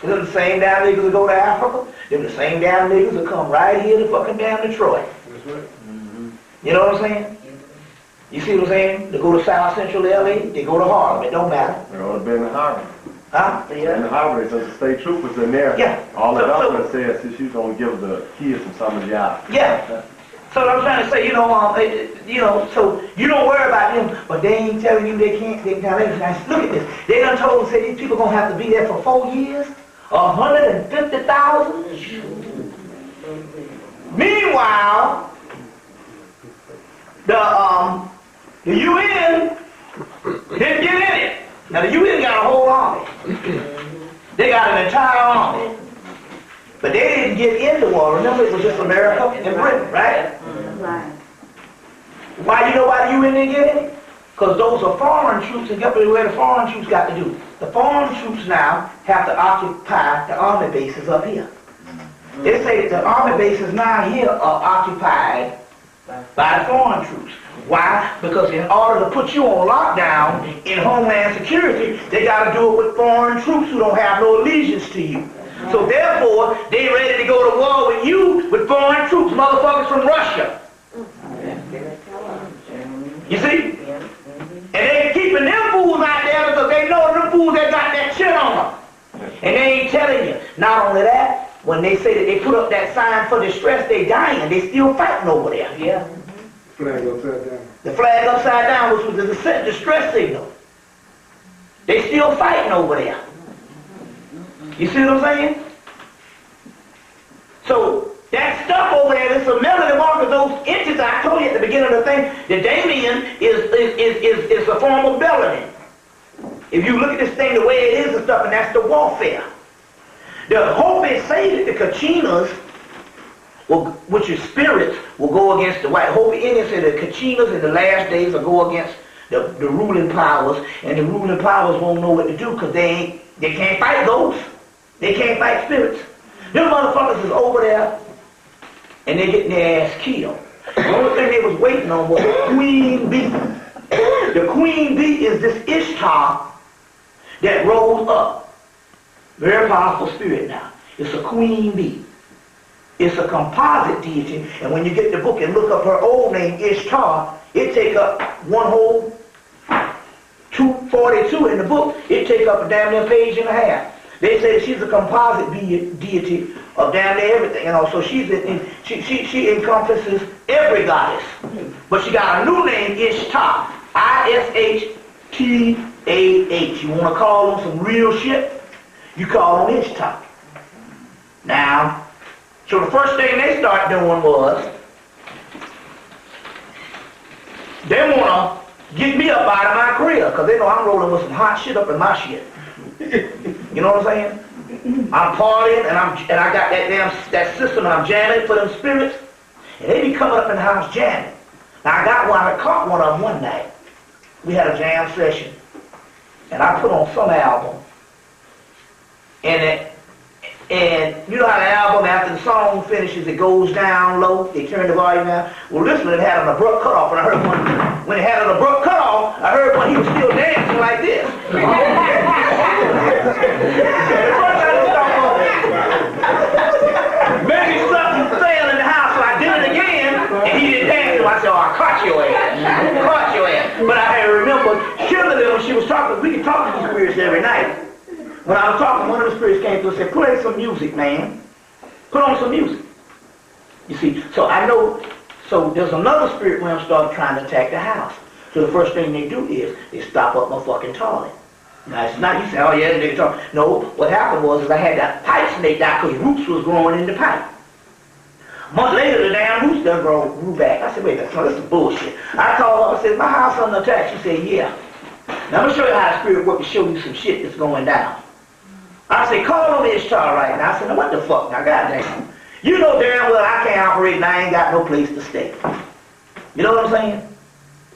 Them the same damn niggas that go to Africa. Them the same damn niggas that come right here to fucking damn Detroit. That's right. Mm-hmm. You know what I'm saying? You see what I'm saying? They go to South Central LA, they go to Harlem. It don't matter. They're all been in the harbor. Huh? In the harbor, there's the state troopers in there. Yeah. All that officer says is she's gonna give the kids and some of the out. Yeah. So I'm trying to say, so you don't worry about them, but they ain't telling you they can't. Now look at this. They done told, say these people gonna have to be there for 4 years, 150,000. Meanwhile, the UN didn't get in it. Now the UN got a whole army. They got an entire army. But they didn't get in the war. Remember, it was just America and Britain, right? Right. Why you know why the UN didn't get in? Because those are foreign troops, and guess what the foreign troops got to do? The foreign troops now have to occupy the army bases up here. They say that the army bases now here are occupied by the foreign troops. Why? Because in order to put you on lockdown in Homeland Security, they got to do it with foreign troops who don't have no allegiance to you. So therefore, they ready to go to war with you with foreign troops, motherfuckers from Russia. You see? And they keeping them fools out there because they know them fools that got that shit on them. And they ain't telling you. Not only that, when they say that they put up that sign for distress, they dying. They still fighting over there. Yeah. Flag upside down. The flag upside down, which was the distress signal. They still fighting over there. You see what I'm saying? So that stuff over there, this melanin marker, those entities I told you at the beginning of the thing, the Damien is a form of melanin. If you look at this thing the way it is and stuff, and that's the warfare. The Hopi say that the Kachinas, which is spirits, will go against the white. Hopi Indians say the Kachinas in the last days will go against the ruling powers, and the ruling powers won't know what to do because they can't fight ghosts. They can't fight spirits. Them motherfuckers is over there, and they're getting their ass killed. The only thing they was waiting on was Queen Bee. The Queen Bee is this Ishtar that rose up. Very powerful spirit now. It's a Queen Bee. It's a composite deity, and when you get the book and look up her old name, Ishtar, it take up one whole 242 in the book. It take up a damn near page and a half. They say that she's a composite deity of damn near everything, you know. So she encompasses every goddess, but she got a new name, Ishtar, Ishtah. You want to call on some real shit? You call on Ishtar. Now, so the first thing they start doing was they want to get me up out of my career because they know I'm rolling with some hot shit up in my shit. You know what I'm saying? I'm partying and I got that system and I'm jamming for them spirits, and they be coming up in the house jamming. Now I caught one of them one night. We had a jam session, and I put on some album, and you know how the album, after the song finishes, it goes down low, they turn the volume down. Well, this one, it had an abrupt cutoff, and I heard one, when it had an abrupt cutoff, I heard one, he was still dancing like this. The first time he started, maybe something failed in the house, so I did it again, and he didn't dance, so I said, oh, I caught your ass. Caught your ass. But I remember killing them when she was talking, we could talk to these spirits every night. When I was talking, one of the spirits came through and said, play some music, man. Put on some music. You see, so I know, so there's another spirit realm started trying to attack the house. So the first thing they do is they stop up my fucking toilet. Now it's not, you say, oh yeah, they talk. No, what happened was I had that pipe snaked out because roots was growing in the pipe. A month later, the damn roots done grew back. I said, wait, that's some bullshit. I called up and said, my house under attack. She said, yeah. Now I'm going to show you how the spirit works to show you some shit that's going down. I said, call on Ishtar right now. I said, now what the fuck? Now, goddamn. You know damn well I can't operate and I ain't got no place to stay. You know what I'm saying?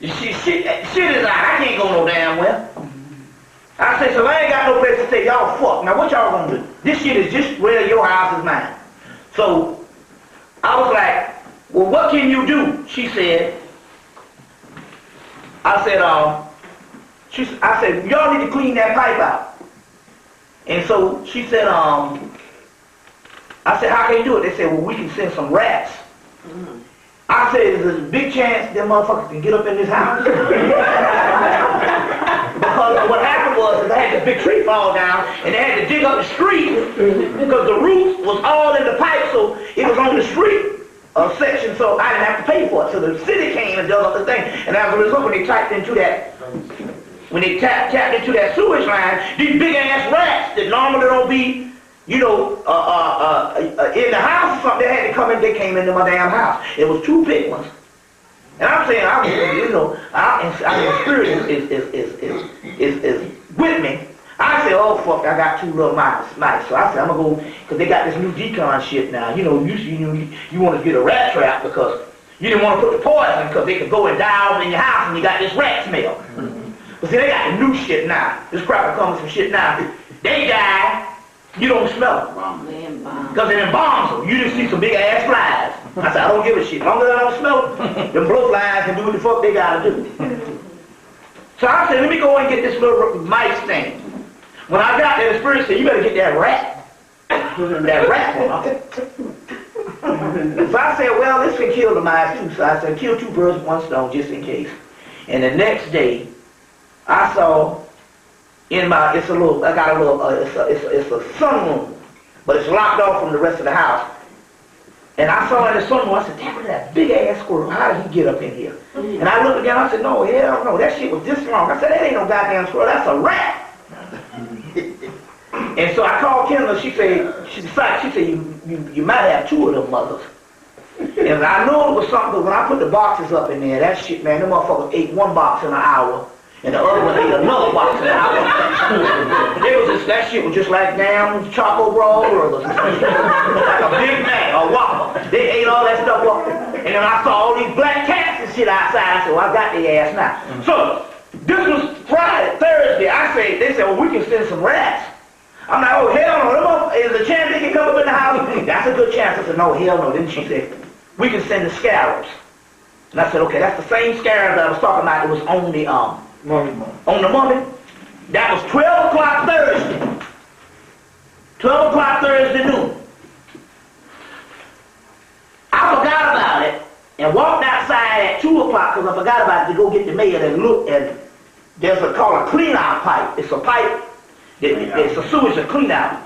Shit is out. I can't go no damn well. I said, so I ain't got no place to stay. Y'all fuck. Now, what y'all gonna do? This shit is just where your house is mine. So, I was like, well, what can you do? She said, I said, y'all need to clean that pipe out. And so she said, I said, how can you do it? They said, well, we can send some rats. I said, there's a big chance them motherfuckers can get up in this house. Because what happened was they had this big tree fall down and they had to dig up the street because the roof was all in the pipe, so it was on the street section, so I didn't have to pay for it. So the city came and dug up the thing, and as a result, when they tapped into that sewage line, these big ass rats that normally don't be, you know, in the house or something, they had to come in. They came into my damn house. It was two big ones, and I'm saying, the spirit is with me. I said, oh fuck, I got two little mice. So I said, I'm gonna go, because they got this new decon shit now. You know, you want to get a rat trap because you didn't want to put the poison because they could go and die over in your house and you got this rat smell. But see, they got the new shit now. This crap comes from shit now. They die, you don't smell them. Because it embalms them. You just see some big ass flies. I said, I don't give a shit. As long as I don't smell them, them blowflies can do what the fuck they gotta do. So I said, let me go and get this little mice thing. When I got there, the spirit said, you better get that rat. That rat one. So I said, well, this can kill the mice too. So I said, kill two birds with one stone just in case. And the next day, I saw in my, it's a sunroom, but it's locked off from the rest of the house. And I saw in the sunroom, I said, damn, look at that big ass squirrel. How did he get up in here? And I looked again, I said, no, hell no, that shit was this long. I said, that ain't no goddamn squirrel, that's a rat. And so I called Kendall. She said, you might have two of them mothers. And I knew it was something, but when I put the boxes up in there, that shit, man, them motherfuckers ate one box in an hour, and the other one ate another box in an hour. That shit was just like damn Choco Roll or like a Big Mac or Whopper. They ate all that stuff up. And then I saw all these black cats and shit outside, so I got their ass now. So, this was Friday, Thursday. They said, well, we can send some rats. I'm like, oh, hell no. Is there a chance they can come up in the house? That's a good chance. I said, no, hell no. Then she said, we can send the scarabs. And I said, okay, that's the same scarab that I was talking about. It was on the, on the mummy. That was 12 o'clock Thursday. 12 o'clock Thursday noon. I forgot about it and walked outside at 2 o'clock because I forgot about it to go get the mail and look, and there's called a clean-out pipe. It's a pipe. It's a sewage clean-out.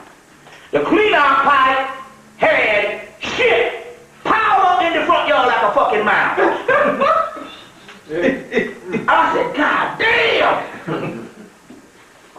The clean-out pipe had shit piled up in the front yard like a fucking mouse. I said, God damn!